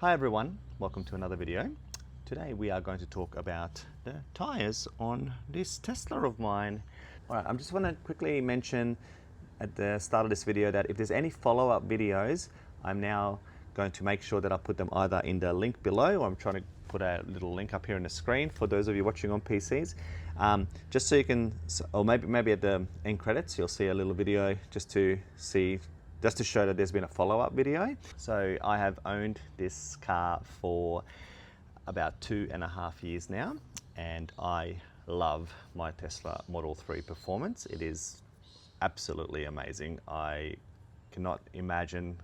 Hi everyone, welcome to another video. Today we are going to talk about the tires on this Tesla of mine. Alright, I'm just want to quickly mention at the start of this video that if there's any follow-up videos, I'm now going to make sure that I put them either in the link below, or I'm trying to put a little link up here on the screen for those of you watching on PCs. Just so you can, or maybe at the end credits, you'll see a little video just to show that there's been a follow-up video. So I have owned this car for about 2.5 years now, and I love my Tesla Model 3 performance. It is absolutely amazing. I cannot imagine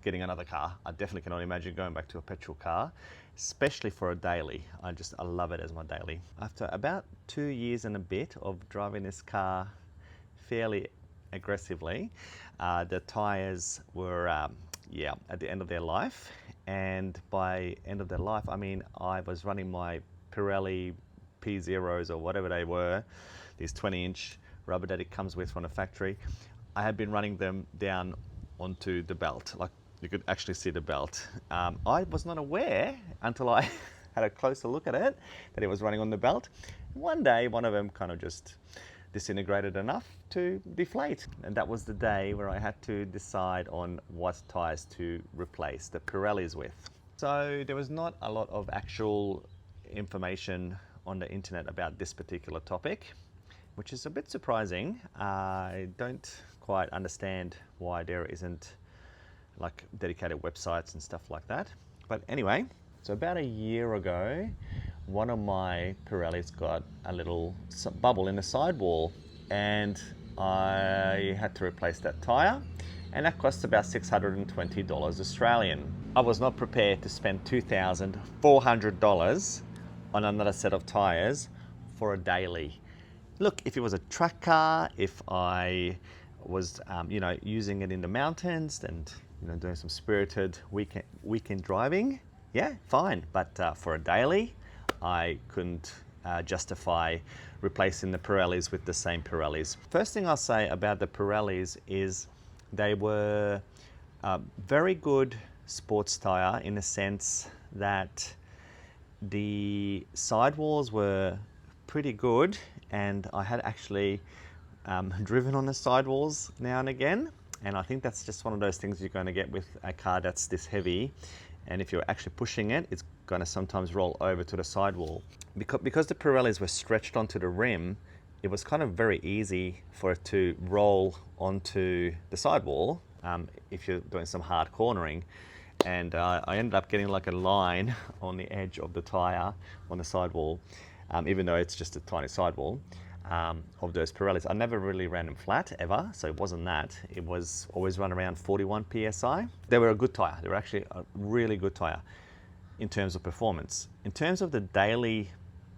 getting another car. I definitely cannot imagine going back to a petrol car, especially for a daily. I love it as my daily. After about 2 years and a bit of driving this car fairly aggressively, the tires were at the end of their life. And by end of their life, I mean I was running my Pirelli P Zeros or whatever they were, these 20-inch rubber that it comes with from the factory. I had been running them down onto the belt, like you could actually see the belt. I was not aware until I had a closer look at it that it was running on the belt. One day, one of them kind of just disintegrated enough to deflate, and that was the day where I had to decide on what tires to replace the Pirellis with. So there was not a lot of actual information on the internet about this particular topic, which is a bit surprising. I don't quite understand why there isn't like dedicated websites and stuff like that. But anyway, so about a year ago, one of my Pirellis got a little bubble in the sidewall, and I had to replace that tire, and that cost about $620 Australian. I was not prepared to spend $2,400 on another set of tires for a daily. Look, if it was a track car, if I was using it in the mountains and doing some spirited weekend driving, yeah, fine. But for a daily, I couldn't justify replacing the Pirellis with the same Pirellis. First thing I'll say about the Pirellis is they were a very good sports tire in the sense that the sidewalls were pretty good, and I had actually driven on the sidewalls now and again, and I think that's just one of those things you're going to get with a car that's this heavy, and if you're actually pushing it, it's going to sometimes roll over to the sidewall. Because the Pirellis were stretched onto the rim, it was kind of very easy for it to roll onto the sidewall if you're doing some hard cornering. And I ended up getting like a line on the edge of the tire on the sidewall, even though it's just a tiny sidewall of those Pirellis. I never really ran them flat ever, so it wasn't that. It was always run around 41 PSI. They were a good tire. They were actually a really good tire in terms of performance. In terms of the daily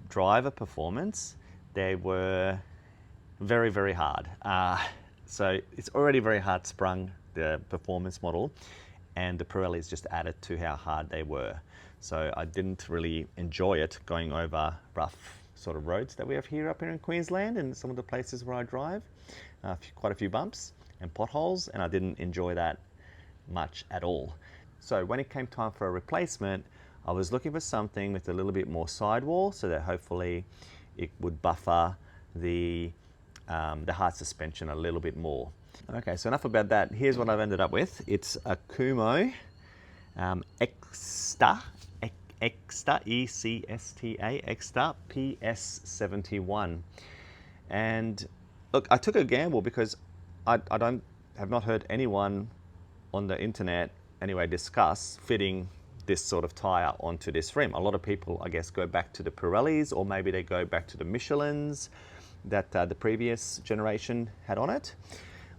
driver performance, they were very, very hard. So it's already very hard sprung, the performance model, and the Pirellis just added to how hard they were. So I didn't really enjoy it going over rough sort of roads that we have here up here in Queensland and some of the places where I drive. Quite a few bumps and potholes, and I didn't enjoy that much at all. So when it came time for a replacement, I was looking for something with a little bit more sidewall so that hopefully it would buffer the hard suspension a little bit more. Okay, so enough about that. Here's what I've ended up with. It's a Kumho ECSTA ECSTA PS71. And look, I took a gamble because I have not heard anyone on the internet anyway discuss fitting this sort of tire onto this rim. A lot of people, I guess, go back to the Pirellis, or maybe they go back to the Michelins that the previous generation had on it.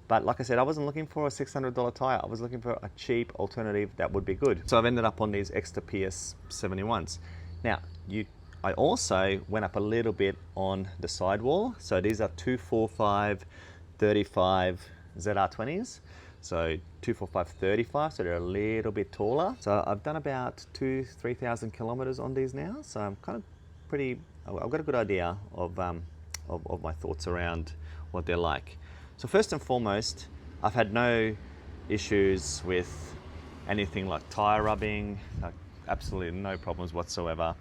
But like I said, I wasn't looking for a $600 tire. I was looking for a cheap alternative that would be good. So I've ended up on these ECSTA PS71s. Now, I also went up a little bit on the sidewall. So these are 245/35 ZR20s. So 245/35, so they're a little bit taller. So I've done about 2,000-3,000 kilometers on these now. So I'm kind of I've got a good idea of my thoughts around what they're like. So first and foremost, I've had no issues with anything like tire rubbing, like absolutely no problems whatsoever.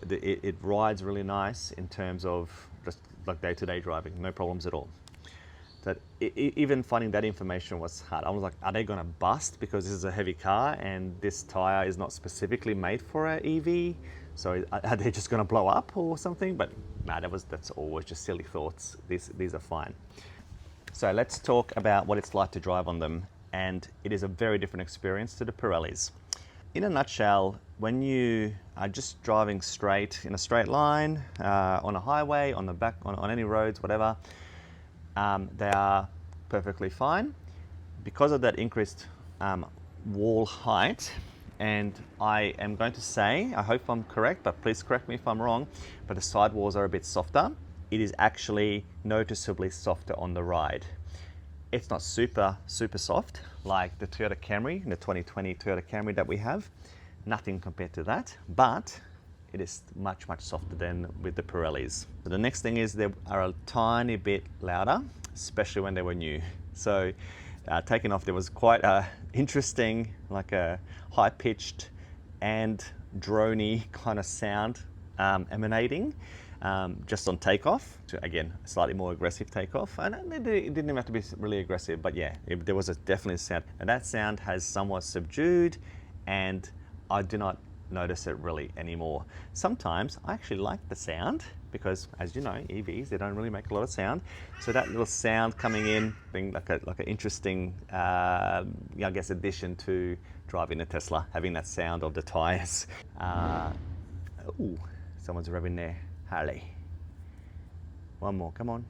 It rides really nice in terms of just like day-to-day driving, no problems at all. That even finding that information was hard. I was like, are they gonna bust because this is a heavy car and this tire is not specifically made for an EV? So are they just gonna blow up or something? But nah, that's always just silly thoughts. These are fine. So let's talk about what it's like to drive on them. And it is a very different experience to the Pirellis. In a nutshell, when you are just driving straight in a straight line, on a highway, on the back, on any roads, whatever, they are perfectly fine. Because of that increased wall height, and I am going to say, I hope I'm correct, but please correct me if I'm wrong, but the sidewalls are a bit softer. It is actually noticeably softer on the ride. It's not super soft like the Toyota Camry, the 2020 Toyota Camry that we have. Nothing compared to that, but it is much softer than with the Pirellis. So the next thing is they are a tiny bit louder, especially when they were new. So taking off, there was quite a interesting, like a high-pitched and drony kind of sound emanating just on takeoff. To, again, a slightly more aggressive takeoff. And it didn't even have to be really aggressive, but yeah, there was a definitely sound. And that sound has somewhat subdued, and I do not notice it really anymore. Sometimes I actually like the sound because, as you know, EVs, they don't really make a lot of sound. So that little sound coming in, being like an interesting, I guess, addition to driving a Tesla, having that sound of the tires. Ooh, someone's revving their Harley. One more, come on.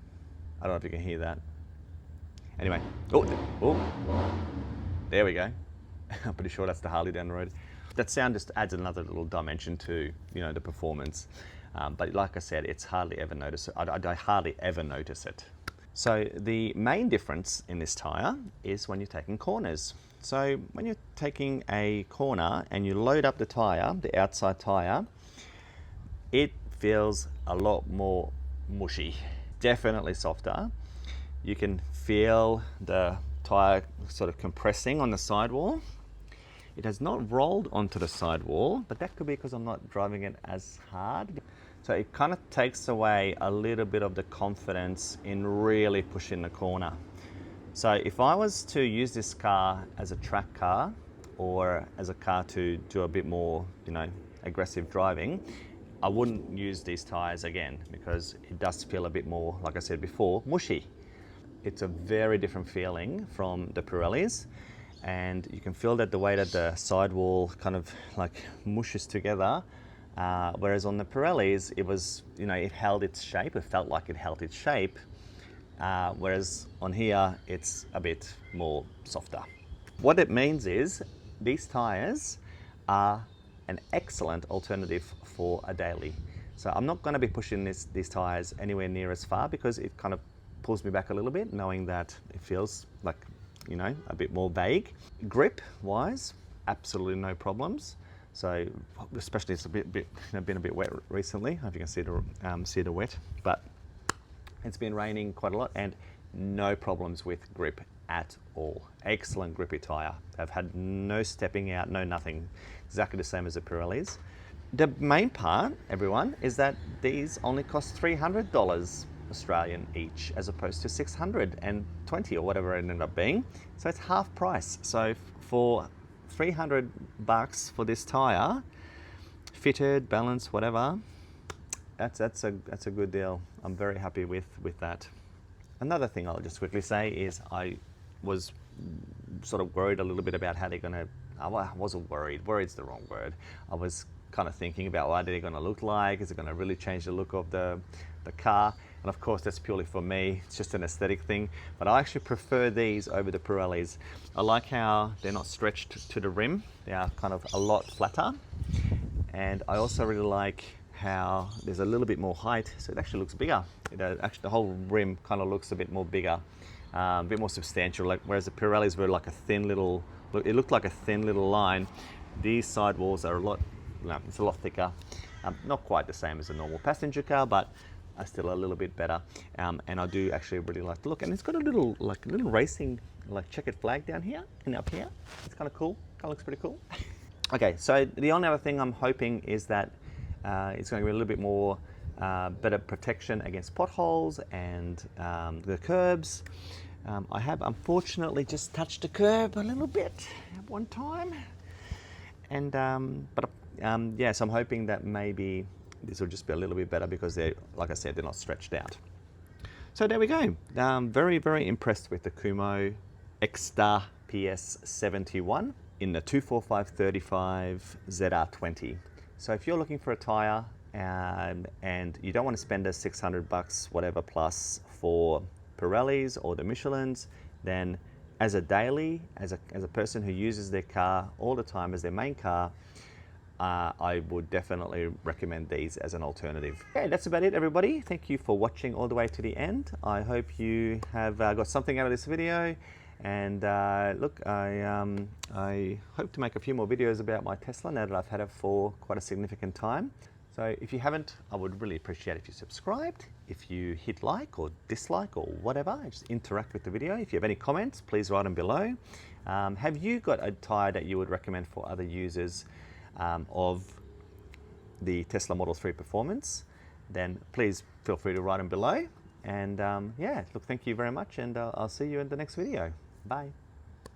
I don't know if you can hear that. Anyway, there we go. I'm pretty sure that's the Harley down the road. That sound just adds another little dimension to, you know, the performance. But like I said, it's hardly ever notice. I hardly ever notice it. So the main difference in this tire is when you're taking corners. So when you're taking a corner and you load up the tire, the outside tire, it feels a lot more mushy. Definitely softer. You can feel the tire sort of compressing on the sidewall. It has not rolled onto the sidewall, but that could be because I'm not driving it as hard. So it kind of takes away a little bit of the confidence in really pushing the corner. So if I was to use this car as a track car or as a car to do a bit more, you know, aggressive driving, I wouldn't use these tires again because it does feel a bit more, like I said before, mushy. It's a very different feeling from the Pirellis. And you can feel that the way that the sidewall kind of like mushes together, whereas on the Pirellis, it was, you know, it held its shape. It felt like it held its shape, whereas on here, it's a bit more softer. What it means is these tires are an excellent alternative for a daily. So I'm not going to be pushing these tires anywhere near as far because it kind of pulls me back a little bit, knowing that it feels like, you know, a bit more vague. Grip wise, absolutely no problems. So especially it's been a bit wet recently. I don't know if you can see the wet, but it's been raining quite a lot and no problems with grip at all. Excellent grippy tire. I've had no stepping out, no nothing. Exactly the same as the Pirellis. The main part, everyone, is that these only cost $300 Australian each, as opposed to 620 or whatever it ended up being. So it's half price. So for $300 for this tire, fitted, balanced, whatever, that's a good deal. I'm very happy with that. Another thing I'll just quickly say is I was sort of worried a little bit about how they're gonna. I wasn't worried. Worried's the wrong word. I was kind of thinking about what they're going to look like. Is it going to really change the look of the car? And of course, that's purely for me. It's just an aesthetic thing. But I actually prefer these over the Pirellis. I like how they're not stretched to the rim. They are kind of a lot flatter. And I also really like how there's a little bit more height, so it actually looks bigger. Actually, the whole rim kind of looks a bit more bigger, a bit more substantial. Like whereas the Pirellis were like a thin little. It looked like a thin little line. These sidewalls are it's a lot thicker. Not quite the same as a normal passenger car, but still a little bit better. And I do actually really like the look. And it's got a little racing like checkered flag down here and up here. It's kind of cool. Kind of looks pretty cool. Okay, so the only other thing I'm hoping is that it's going to be a little bit more better protection against potholes and the curbs. I have unfortunately just touched a curb a little bit at one time, and yeah, so I'm hoping that maybe this will just be a little bit better because they're, like I said, they're not stretched out. So there we go. Very, very impressed with the Kumho ECSTA PS71 in the 245/35 ZR20. So if you're looking for a tyre and you don't want to spend the 600 bucks, whatever plus for Pirellis or the Michelins, then as a daily, as a person who uses their car all the time as their main car, I would definitely recommend these as an alternative. Okay, that's about it, everybody. Thank you for watching all the way to the end. I hope you have got something out of this video. And look, I hope to make a few more videos about my Tesla now that I've had it for quite a significant time. So if you haven't, I would really appreciate if you subscribed, if you hit like or dislike or whatever, just interact with the video. If you have any comments, please write them below. Have you got a tyre that you would recommend for other users of the Tesla Model 3 Performance? Then please feel free to write them below. And yeah, look, thank you very much, and I'll see you in the next video. Bye.